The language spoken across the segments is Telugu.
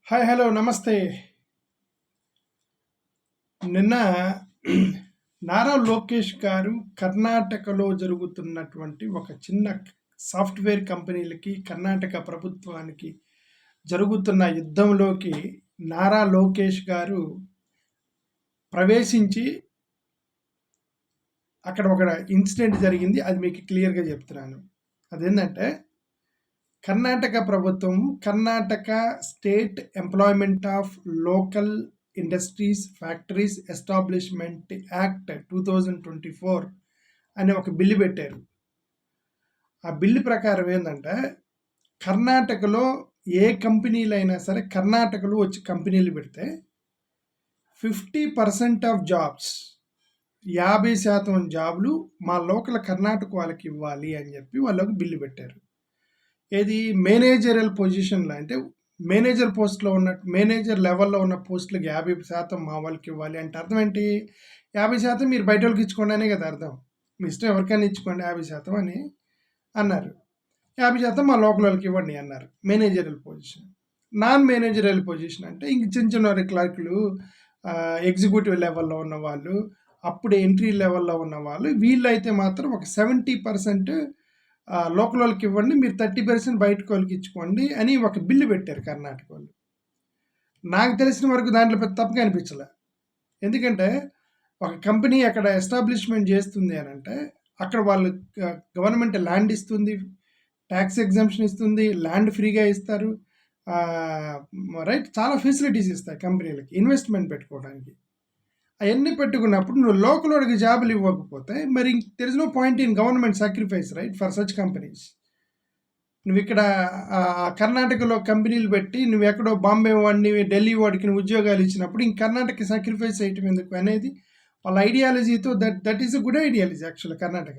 హాయ్ హలో నమస్తే. నిన్న నారా లోకేష్ గారు కర్ణాటకలో జరుగుతున్నటువంటి ఒక చిన్న సాఫ్ట్వేర్ కంపెనీలకి కర్ణాటక ప్రభుత్వానికి జరుగుతున్న యుద్ధంలోకి నారా లోకేష్ గారు ప్రవేశించి అక్కడ ఒక ఇన్సిడెంట్ జరిగింది. అది మీకు క్లియర్గా చెప్తున్నాను. అదేంటంటే కర్ణాటక ప్రభుత్వం Karnataka state employment of local industries factories establishment act 2024 అనే ఒక బిల్లు పెట్టారు. ఆ బిల్లు ప్రకారం ఏంటంటే కర్ణాటకలో ఏ కంపెనీలైనా సరే కర్ణాటకలో వచ్చి కంపెనీలు పెడితే 50% ఆఫ్ జాబ్స్ 50% జాబ్లు మా లోకల్ కర్ణాటక వాళ్ళకి ఇవ్వాలి అని చెప్పి వాళ్ళకి బిల్లు పెట్టారు. ఏది మేనేజరల్ పొజిషన్లో అంటే మేనేజర్ పోస్ట్లో ఉన్న మేనేజర్ లెవెల్లో ఉన్న పోస్టులకు 50% మా వాళ్ళకి ఇవ్వాలి అంటే అర్థం ఏంటి? 50% మీరు బయట వాళ్ళకి ఇచ్చుకోండి అనే కదా అర్థం. మీ ఇష్టం ఎవరికైనా ఇచ్చుకోండి 50% అని అన్నారు. 50% మా లోకల్ వాళ్ళకి ఇవ్వండి అన్నారు. Managerial position. Non managerial position అంటే ఇంక చిన్న చిన్న క్లర్కులు, ఎగ్జిక్యూటివ్ లెవెల్లో ఉన్న వాళ్ళు, అప్పుడు ఎంట్రీ లెవెల్లో ఉన్న వాళ్ళు, వీళ్ళైతే మాత్రం ఒక 70% లోకల్ వాళ్ళకి ఇవ్వండి, మీరు 30% బయటకు వాళ్ళకి ఇచ్చుకోండి అని ఒక బిల్లు పెట్టారు కర్ణాటక వాళ్ళు. నాకు తెలిసిన వరకు దాంట్లో పెద్ద తప్పుగా అనిపించలే. ఎందుకంటే ఒక కంపెనీ అక్కడ ఎస్టాబ్లిష్మెంట్ చేస్తుంది అని అంటే అక్కడ వాళ్ళు గవర్నమెంట్ ల్యాండ్ ఇస్తుంది, ట్యాక్స్ ఎగ్జామ్షన్ ఇస్తుంది, ల్యాండ్ ఫ్రీగా ఇస్తారు, రైట్, చాలా ఫెసిలిటీస్ ఇస్తాయి కంపెనీలకి ఇన్వెస్ట్మెంట్ పెట్టుకోవడానికి. అవన్నీ పెట్టుకున్నప్పుడు నువ్వు లోకల్ వాడికి జాబులు ఇవ్వకపోతే మరి there is no point in government sacrifice right for such companies. నువ్వు ఇక్కడ కర్ణాటకలో కంపెనీలు పెట్టి నువ్వు ఎక్కడో బాంబే వాడిని ఢిల్లీ వాడికి నువ్వు ఉద్యోగాలు ఇచ్చినప్పుడు ఇంక కర్ణాటక సాక్రిఫైస్ చేయటం ఎందుకు అనేది వాళ్ళ ఐడియాలజీతో that is a good ideology actual. Karnataka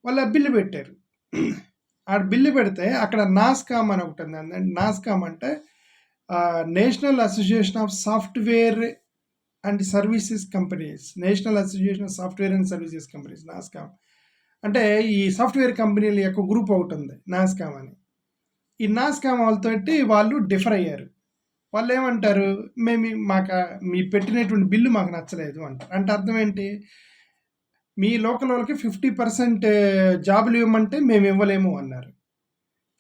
వాళ్ళు ఆ బిల్లు పెట్టారు. ఆ బిల్లు పెడితే అక్కడ నాస్కామ్ అని ఒకటి ఉంది. నాస్కామ్ అంటే national association of software and services companies, national association of software and services companies, NASSCOM అంటే ఈ సాఫ్ట్వేర్ కంపెనీల యొక్క గ్రూప్ ఒకటి ఉంది నాస్కామ్ అని. ఈ నాస్కామ్ వాళ్ళతోటి వాళ్ళు డిఫర్ అయ్యారు. వాళ్ళు ఏమంటారు, మేము మీ పెట్టినటువంటి బిల్లు మాకు నచ్చలేదు అంటారు. అంటే అర్థం ఏంటి? మీ లోకల్ వాళ్ళకి 50% జాబులు ఇవ్వమంటే మేము ఇవ్వలేము అన్నారు.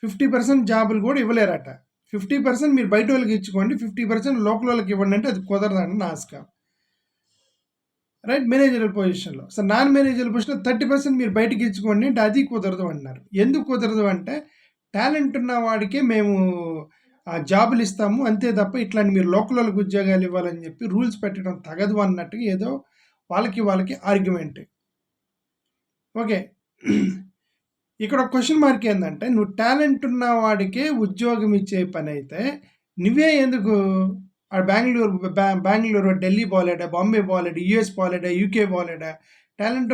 50% జాబులు కూడా ఇవ్వలేరట. 50% మీరు బయట వాళ్ళకి ఇచ్చుకోండి, 50% లోకల్ వాళ్ళకి ఇవ్వండి అంటే అది కుదరదండి నాస్కామ్. రైట్, మేనేజరల్ పొజిషన్లో. సో నాన్ మేనేజరల్ పొజిషన్లో 30% మీరు బయటకి ఇచ్చుకోండి అంటే అది కుదరదు అన్నారు. ఎందుకు కుదరదు అంటే టాలెంట్ ఉన్న వాడికే మేము జాబులు ఇస్తాము అంతే తప్ప ఇట్లాంటి మీరు లోకల్ వాళ్ళకి ఉద్యోగాలు ఇవ్వాలని చెప్పి రూల్స్ పెట్టడం తగదు అన్నట్టుగా ఏదో వాళ్ళకి ఆర్గ్యుమెంట్. ఓకే, ఇక్కడ ఒక క్వశ్చన్ మార్క్ ఏంటంటే నువ్వు టాలెంట్ ఉన్న వాడికే ఉద్యోగం ఇచ్చే పని అయితే నువ్వే ఎందుకు బెంగళూరు ఢిల్లీ పోలేడా, బాంబే పోలేడా, యూఎస్ పోలేడా, యూకే పోలేడా? టాలెంట్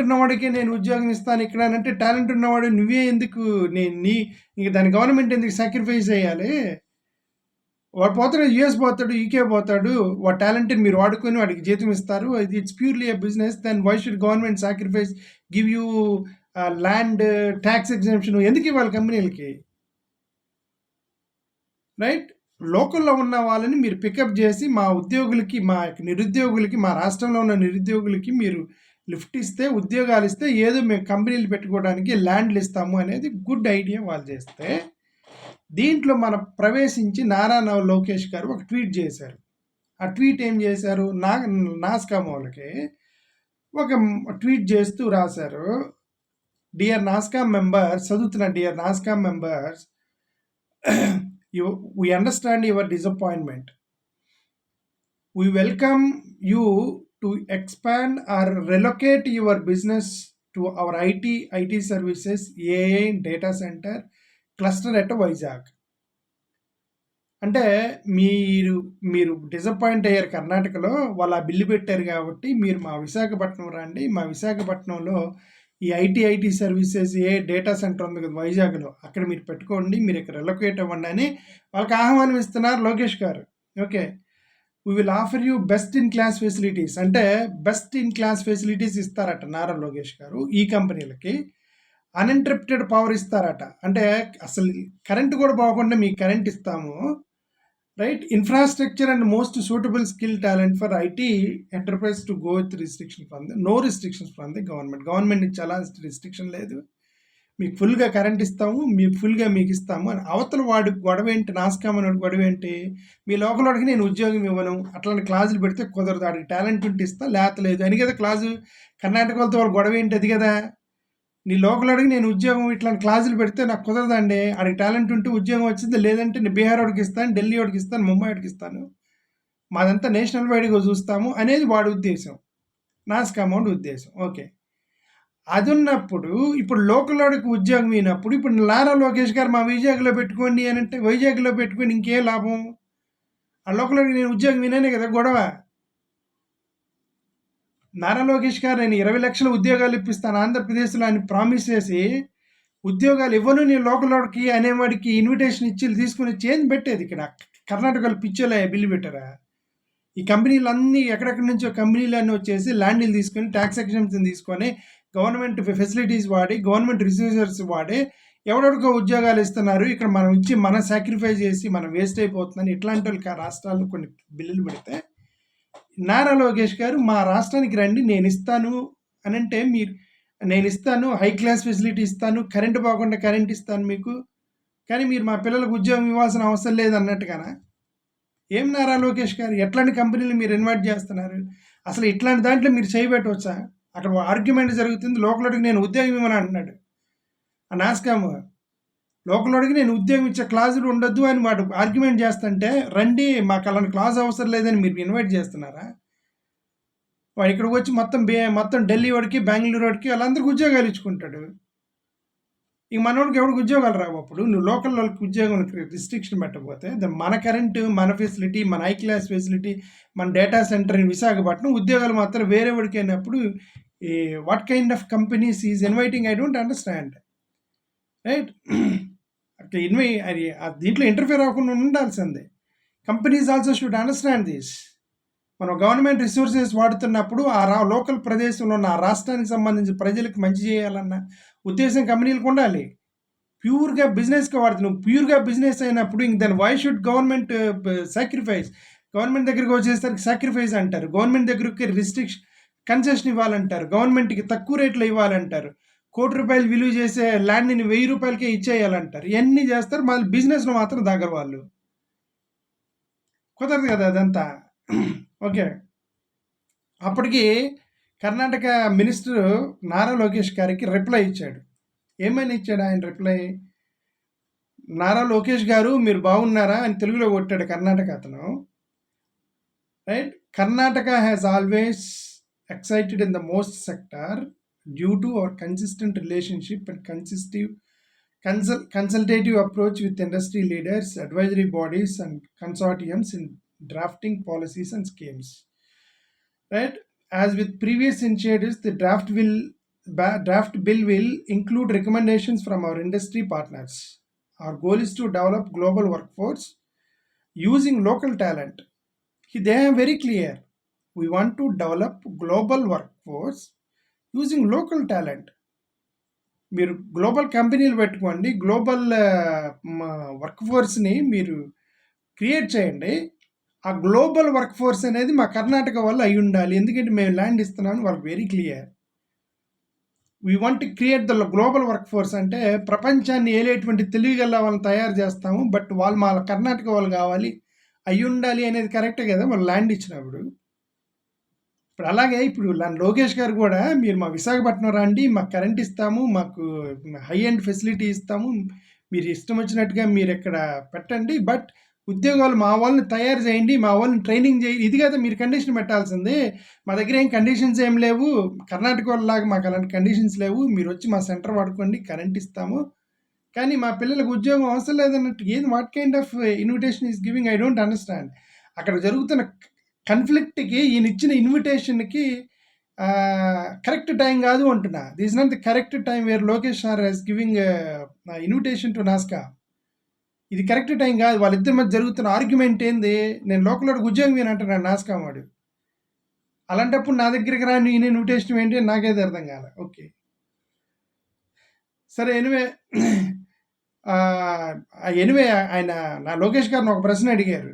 ఉన్నవాడికే నేను ఉద్యోగం ఇస్తాను ఇక్కడ అంటే టాలెంట్ ఉన్నవాడు నువ్వే ఎందుకు ఇంక దాని గవర్నమెంట్ ఎందుకు సాక్రిఫైస్ చేయాలి? వాడు పోతాడు, యూఎస్ పోతాడు, యూకే పోతాడు, వాడు టాలెంట్ని మీరు వాడుకొని వాడికి జీతం ఇస్తారు. It's purely a business. Then why should government sacrifice give you land tax exemption ఎందుకు ఇవ్వాలి కంపెనీలకి? రైట్, లోకల్లో ఉన్న వాళ్ళని మీరు పికప్ చేసి మా ఉద్యోగులకి, మా నిరుద్యోగులకి, మా రాష్ట్రంలో ఉన్న నిరుద్యోగులకి మీరు లిఫ్ట్ ఇస్తే, ఉద్యోగాలు ఇస్తే ఏదో మేము కంపెనీలు పెట్టుకోవడానికి ల్యాండ్లు ఇస్తాము అనేది గుడ్ ఐడియా వాళ్ళు చేస్తే, దీంట్లో మనం ప్రవేశించి నారా లోకేష్ గారు ఒక ట్వీట్ చేశారు. ఆ ట్వీట్ ఏం చేశారు? నాస్కామ్ వాళ్ళకి ఒక ట్వీట్ చేస్తూ రాశారు, డియర్ నాస్కామ్ మెంబర్స్, చదువుతున్న dear NASSCOM members, we understand your disappointment. We welcome you to expand or relocate your business to our IT services, AI data center cluster at Vizag. అంటే మీరు డిసప్పాయింట్ అయ్యారు కర్ణాటకలో, వాళ్ళు ఆ బిల్లు పెట్టారు కాబట్టి మీరు మా విశాఖపట్నం రండి, మా విశాఖపట్నంలో ఈ IT services A data centre ఉంది కదా వైజాగ్లో, అక్కడ మీరు పెట్టుకోండి, మీరు ఇక్కడ రిలొకేట్ అవ్వండి అని వాళ్ళకి ఆహ్వానం ఇస్తున్నారు లోకేష్ గారు. Okay, we will offer you best in class facilities అంటే బెస్ట్ ఇన్ క్లాస్ ఫెసిలిటీస్ ఇస్తారట నారా లోకేష్ గారు ఈ కంపెనీలకి. అన్‌ఇంటరప్టెడ్ పవర్ ఇస్తారట. అంటే అసలు కరెంట్ కూడా పోకుండా మీకు కరెంట్ ఇస్తాము. Right? Infrastructure and most suitable skill talent for IT enterprise to go with restriction from the no restrictions from the government. Government నుంచి ఎలాంటి రిస్ట్రిక్షన్ లేదు. మీకు ఫుల్‌గా కరెంట్ ఇస్తాము. మీకు ఫుల్‌గా మీకు ఇస్తాము అని. అవతల వాడి గొడవేంటి, నాస్కామనోడి గొడవేంటి, మీ లోకలోడికి నేను ఉద్యోగం ఇవ్వను. అట్లాంటి క్లాజులు పెడితే కుదరదు. ఆడికి టాలెంట్ ఉంటే ఇస్తా, లేకపోతే లేదు అని కదా క్లాజు. కర్ణాటక వాళ్ళతో వాళ్ళ గొడవ ఏంటి అది కదా. నీ లోకలోడికి నేను ఉద్యోగం ఇట్లాంటి క్లాజులు పెడితే నాకు కుదరదండి. ఆడికి టాలెంట్ ఉంటే ఉద్యోగం వచ్చింది, లేదంటే నేను బీహార్ వాడికి ఇస్తాను, ఢిల్లీ వాడికి ఇస్తాను, ముంబై వాడికి ఇస్తాను. మాదంతా నేషనల్ వైడ్గా చూస్తాము అనేది వాడి ఉద్దేశం. నాస్కామోడి ఉద్దేశం. ఓకే. అది ఉన్నప్పుడు ఇప్పుడు లోకల్లోడికి ఉద్యోగం అయినప్పుడు ఇప్పుడు నారా లోకేష్ గారు మా వైజాగ్లో పెట్టుకోండి అని అంటే వైజాగ్లో పెట్టుకొని ఇంకేం లాభం? ఆ లోకల్లోడికి నేను ఉద్యోగం వినానే కదా గొడవ. నారా లోకేష్ గారు నేను 20 లక్షల ఉద్యోగాలు ఇప్పిస్తాను ఆంధ్రప్రదేశ్లో అని ప్రామిస్ చేసి ఉద్యోగాలు ఇవ్వను నేను లోకల్లోడికి అనేవాడికి ఇన్విటేషన్ ఇచ్చి తీసుకుని చేంజ్ పెట్టేది ఇక్కడ. కర్ణాటకలో పిచ్చోలే బిల్లు పెట్టారా? ఈ కంపెనీలు అన్నీ ఎక్కడెక్కడి నుంచో కంపెనీలు అన్నీ వచ్చేసి ల్యాండ్లు తీసుకొని ట్యాక్స్ ఎగ్జామ్షన్ తీసుకొని గవర్నమెంట్ ఫెసిలిటీస్ వాడి గవర్నమెంట్ రిసోర్సెస్ వాడి ఎవడెవడికో ఉద్యోగాలు ఇస్తున్నారు. ఇక్కడ మనం ఇచ్చి మనం సాక్రిఫైస్ చేసి మనం వేస్ట్ అయిపోతుందని ఇట్లాంటి వాళ్ళకి రాష్ట్రాల్లో కొన్ని బిల్లులు పెడితే నారా లోకేష్ గారు మా రాష్ట్రానికి రండి నేను ఇస్తాను అని అంటే మీరు నేను ఇస్తాను హై క్లాస్ ఫెసిలిటీ ఇస్తాను, కరెంటు పోకుండా కరెంట్ ఇస్తాను మీకు, కానీ మీరు మా పిల్లలకు ఉద్యోగం ఇవ్వాల్సిన అవసరం లేదు అన్నట్టుగానా? ఏం నారా లోకేష్ గారు ఎట్లాంటి కంపెనీలు మీరు ఇన్వైట్ చేస్తున్నారు? అసలు ఇట్లాంటి దాంట్లో మీరు చేయబెట్టవచ్చా? అక్కడ ఆర్గ్యుమెంట్ జరుగుతుంది. లోకల్లోడికి నేను ఉద్యోగం ఇవ్వను అంటున్నాడు ఆ నాస్కామ్. లోకల్లోడికి నేను ఉద్యోగం ఇచ్చే క్లాజులు ఉండొద్దు అని వాడు ఆర్గ్యుమెంట్ చేస్తుంటే రండి మాకు అలాంటి క్లాజ్ అవసరం లేదని మీరు ఇన్వైట్ చేస్తున్నారా? వాడు ఇక్కడికి వచ్చి మొత్తం ఢిల్లీ వాడికి బెంగళూరు వాడికి వాళ్ళందరికీ ఉద్యోగాలు ఇచ్చుకుంటాడు. ఇక మనోడికి ఎవరికి ఉద్యోగాలు రావు. అప్పుడు నువ్వు లోకల్ వాళ్ళకి ఉద్యోగం రిస్ట్రిక్షన్ పెట్టకపోతే మన కరెంటు, మన ఫెసిలిటీ, మన హై క్లాస్ ఫెసిలిటీ, మన డేటా సెంటర్ ఇన్ విశాఖపట్నం ఉద్యోగాలు మాత్రం వేరే వాడికి అయినప్పుడు what kind of companies is inviting? I don't understand. Right? అట్లా అది దీంట్లో ఇంటర్ఫియర్ అవ్వకుండా ఉండాల్సిందే. Companies also should understand this. మనం గవర్నమెంట్ రిసోర్సెస్ వాడుతున్నప్పుడు ఆ లోకల్ ప్రదేశంలో ఉన్న ఆ రాష్ట్రానికి సంబంధించి ప్రజలకు మంచి చేయాలన్న ఉద్దేశం కంపెనీలకు ఉండాలి. ప్యూర్గా బిజినెస్గా వాడుతున్నాం. ప్యూర్గా బిజినెస్ అయినప్పుడు ఇంక దాని why should government sacrifice? Government దగ్గరికి వచ్చేసరికి సాక్రిఫైస్ అంటారు. గవర్నమెంట్ దగ్గరికి రిస్ట్రిక్షన్ కన్సెషన్ ఇవ్వాలంటారు. గవర్నమెంట్కి తక్కువ రేట్లో ఇవ్వాలంటారు. ₹1,00,00,000 విలువ చేసే ల్యాండ్ని ₹1000కే ఇచ్చేయాలంటారు. ఇవన్నీ చేస్తారు. మళ్ళీ బిజినెస్లో మాత్రం దగ్గర వాళ్ళు కుదరదు కదా అదంతా. ఓకే. అప్పటికి కర్ణాటక మినిస్టర్ నారా లోకేష్ గారికి రిప్లై ఇచ్చాడు. ఏమని ఇచ్చాడు ఆయన రిప్లై? నారా లోకేష్ గారు మీరు బాగున్నారా అని తెలుగులో కొట్టాడు కర్ణాటక అతను. Right? Karnataka has always excited in the most sector due to our consistent relationship and consultative approach with industry leaders, advisory bodies and consortiums in drafting policies and schemes. Right? As with previous initiatives, the draft bill will include recommendations from our industry partners. Our goal is to develop global workforce using local talent. They are very clear. We want to develop global workforce using local talent. మీరు గ్లోబల్ కంపెనీలు పెట్టుకోండి, గ్లోబల్ వర్క్ ఫోర్స్ని మీరు క్రియేట్ చేయండి. ఆ గ్లోబల్ వర్క్ ఫోర్స్ అనేది మా కర్ణాటక వల్ల అయి ఉండాలి. ఎందుకంటే మేము ల్యాండ్ ఇస్తున్నామని వాళ్ళకి very clear. We want to create the global work force అంటే ప్రపంచాన్ని ఏలేటువంటి తెలివిగల వాళ్ళని తయారు చేస్తాము. బట్ వాళ్ళు మా కర్ణాటక వాళ్ళు కావాలి, అయి ఉండాలి అనేది కరెక్టే కదా వాళ్ళు ల్యాండ్ ఇచ్చినప్పుడు. ఇప్పుడు అలాగే ఇప్పుడు లోకేష్ గారు కూడా మీరు మా విశాఖపట్నం రండి, మాకు కరెంట్ ఇస్తాము, మాకు హై ఎండ్ ఫెసిలిటీ ఇస్తాము, మీరు ఇష్టం వచ్చినట్టుగా మీరు ఇక్కడ పెట్టండి, బట్ ఉద్యోగాలు మా వాళ్ళని తయారు చేయండి, మా వాళ్ళని ట్రైనింగ్ చేయండి. ఇది కదా మీరు కండిషన్ పెట్టాల్సింది. మా దగ్గర ఏం కండిషన్స్ ఏం లేవు, కర్ణాటక వాళ్ళలాగా మాకు అలాంటి కండిషన్స్ లేవు, మీరు వచ్చి మా సెంటర్ వాడుకోండి, కరెంట్ ఇస్తాము, కానీ మా పిల్లలకు ఉద్యోగం అవసరం లేదన్నట్టు ఏది what kind of invitation is giving? I don't understand. అక్కడ జరుగుతున్న కన్ఫ్లిక్ట్కి ఈయన ఇచ్చిన ఇన్విటేషన్కి కరెక్ట్ టైం కాదు అంటున్నా. This not the correct time where Lokesh sir Hess giving invitation to Nazca. ఇది కరెక్ట్ టైం కాదు. వాళ్ళిద్దరి మధ్య జరుగుతున్న ఆర్గ్యుమెంట్ ఏంది? నేను లోకల్లోకి ఉద్యోగం నేను అంటున్నాను నాస్కా వాడు. అలాంటప్పుడు నా దగ్గరికి రాని ఈయన ఇన్విటేషన్ ఏంటి నాకైతే అర్థం కాలే. ఓకే. సరే ఎనివే ఎనివే ఆయన నా లోకేష్ గారిని ఒక ప్రశ్న అడిగారు.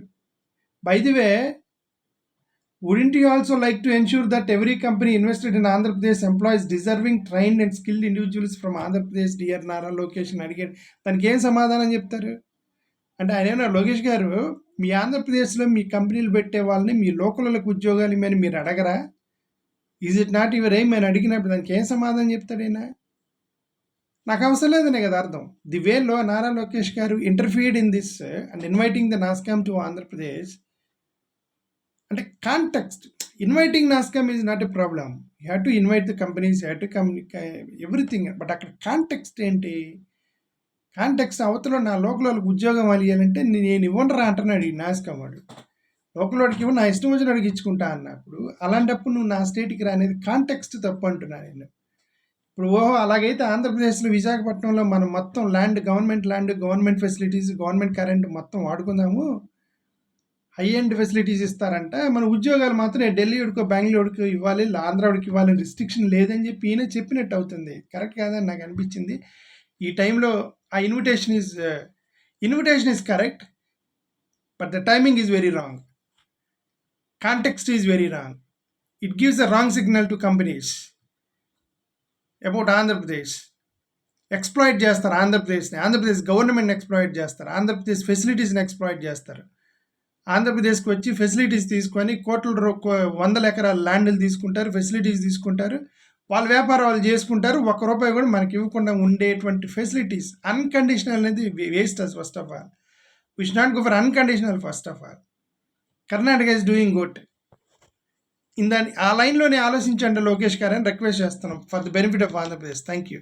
By the way, wouldn't you also like to ensure that every company invested in Andhra Pradesh employees deserving trained and skilled individuals from Andhra Pradesh dear Nara Lokesh అని అడిగాడు. దానికి ఏం సమాధానం చెప్తారు? అంటే ఆయన ఏమన్నా, లోకేష్ గారు మీ ఆంధ్రప్రదేశ్లో మీ కంపెనీలు పెట్టే వాళ్ళని మీ లోకల్లకు ఉద్యోగాలు ఇమ్మని మీరు అడగరా? Is it not your aim అని అడిగినప్పుడు దానికి ఏం సమాధానం చెప్తాడైనా? నాకు అవసరం లేదనే కదా అర్థం. ది వేలో Nara Lokesh garu interfered in this and inviting the NASSCOM to Andhra Pradesh. అంటే context, inviting NASSCOM is not a problem. You have to invite the companies, you have to everything. But అక్కడ కాంటెక్స్ట్ ఏంటి? కాంటెక్స్ట్ అవతల నా లోకల్ వాళ్ళకి ఉద్యోగం ఇవ్వాలంటే నేను ఇవ్వనరా అంటున్నాడు ఈ నాస్కామ్ వాడు. లోకల్ వాడికి ఇవ్వ, నా ఇష్టం వచ్చిన వాడికి ఇచ్చుకుంటా అన్నప్పుడు, అలాంటప్పుడు నువ్వు నా స్టేట్కి రా అనేది కాంటెక్స్ట్ తప్పు అంటున్నా నేను. ఇప్పుడు అలాగైతే ఆంధ్రప్రదేశ్లో విశాఖపట్నంలో మనం మొత్తం land, government facilities, government current మొత్తం వాడుకుందాము, హై ఎండ్ ఫెసిలిటీస్ ఇస్తారంట, మన ఉద్యోగాలు మాత్రం ఢిల్లీ ఉడికో బెంగళూరుకి ఇవ్వాలి, ఆంధ్రాడికి ఇవ్వాలని రిస్ట్రిక్షన్ లేదని చెప్పి ఈయన చెప్పినట్టు అవుతుంది. కరెక్ట్ కాదని నాకు అనిపించింది ఈ టైంలో. ఆ invitation is correct, but the timing is very wrong. Context is very wrong. It gives a wrong signal to companies about Andhra Pradesh. Exploit చేస్తారు ఆంధ్రప్రదేశ్ని, ఆంధ్రప్రదేశ్ గవర్నమెంట్ని ఎక్స్ప్లాయిట్ చేస్తారు, ఆంధ్రప్రదేశ్ ఫెసిలిటీస్ని ఎక్స్ప్లాయిట్ చేస్తారు. ఆంధ్రప్రదేశ్కి వచ్చి ఫెసిలిటీస్ తీసుకొని వందల ఎకరాల ల్యాండ్లు తీసుకుంటారు, ఫెసిలిటీస్ తీసుకుంటారు, వాళ్ళ వ్యాపారం వాళ్ళు చేసుకుంటారు. ₹1 కూడా మనకి ఇవ్వకుండా ఉండేటువంటి ఫెసిలిటీస్. అన్కండిషనల్ అనేది waste as first of all. We should not go for unconditional first of all. Karnataka is doing good. ఆ లైన్లోనే ఆలోచించండి లోకేష్ గారు అని రిక్వెస్ట్ చేస్తున్నాం for the benefit of Andhra Pradesh. Thank you.